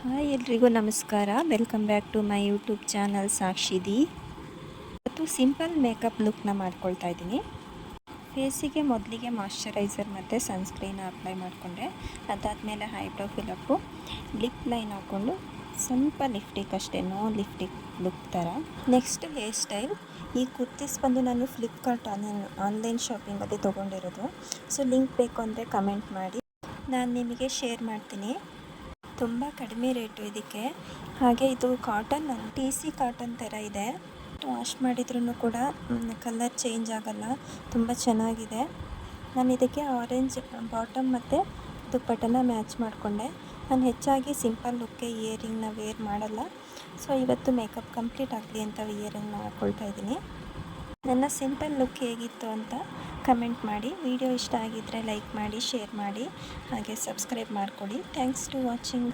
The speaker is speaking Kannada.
ಹಾಯ್ ಎಲ್ರಿಗೂ ನಮಸ್ಕಾರ. Welcome back to my YouTube channel ಸಾಕ್ಷಿದಿ. ಇವತ್ತು ಸಿಂಪಲ್ ಮೇಕಪ್ ಲುಕ್ನ ಮಾಡ್ಕೊಳ್ತಾ ಇದ್ದೀನಿ. ಫೇಸಿಗೆ ಮೊದಲಿಗೆ ಮಾಯ್ಶ್ಚರೈಸರ್ ಮತ್ತು ಸನ್ಸ್ಕ್ರೀನ್ ಅಪ್ಲೈ ಮಾಡಿಕೊಂಡೆ. ಅದಾದಮೇಲೆ ಐಬ್ರೋ ಫಿಲಪ್ಪು, ಲಿಪ್ ಲೈನ್ ಹಾಕ್ಕೊಂಡು ಸ್ವಲ್ಪ ಲಿಫ್ಟಿಕ್ ಅಷ್ಟೇ, ನೋ ಲಿಫ್ಟಿಕ್ ಲುಕ್ ಥರ. Next hair style. ಈ ಕುರ್ತೀಸ್ ಬಂದು ನಾನು ಫ್ಲಿಪ್ಕಾರ್ಟ್ ಆನ್ಲೈನ್ ಶಾಪಿಂಗಲ್ಲಿ ತೊಗೊಂಡಿರೋದು. ಸೊ ಲಿಂಕ್ ಬೇಕು ಅಂದರೆ ಕಮೆಂಟ್ ಮಾಡಿ, ನಾನು ನಿಮಗೆ ಶೇರ್ ಮಾಡ್ತೀನಿ. ತುಂಬ ಕಡಿಮೆ ರೇಟು ಇದಕ್ಕೆ. ಹಾಗೆ ಇದು ಕಾಟನ್, ಟಿ ಸಿ ಕಾಟನ್ ಥರ ಇದೆ. ವಾಶ್ ಮಾಡಿದ್ರೂ ಕೂಡ ಕಲರ್ ಚೇಂಜ್ ಆಗೋಲ್ಲ, ತುಂಬ ಚೆನ್ನಾಗಿದೆ. ನಾನು ಇದಕ್ಕೆ ಆರೆಂಜ್ ಬಾಟಮ್ ಮತ್ತು ದುಪ್ಪಟ್ಟನ ಮ್ಯಾಚ್ ಮಾಡಿಕೊಂಡೆ. ನಾನು ಹೆಚ್ಚಾಗಿ ಸಿಂಪಲ್ ಲುಕ್ಗೆ ಇಯರಿಂಗ್ನ ವೇರ್ ಮಾಡಲ್ಲ. ಸೊ ಇವತ್ತು ಮೇಕಪ್ ಕಂಪ್ಲೀಟ್ ಆಗಲಿ ಅಂತ ಇಯರಿಂಗ್ನ ಹಾಕ್ಕೊಳ್ತಾ ಇದ್ದೀನಿ. ನನ್ನ ಸಿಂಪಲ್ ಲುಕ್ ಹೇಗಿತ್ತು ಅಂತ ಕಮೆಂಟ್ ಮಾಡಿ. ವಿಡಿಯೋ ಇಷ್ಟ ಆಗಿದ್ದರೆ ಲೈಕ್ ಮಾಡಿ, ಶೇರ್ ಮಾಡಿ, ಹಾಗೆ ಸಬ್ಸ್ಕ್ರೈಬ್ ಮಾಡ್ಕೊಳ್ಳಿ. Thanks to watching.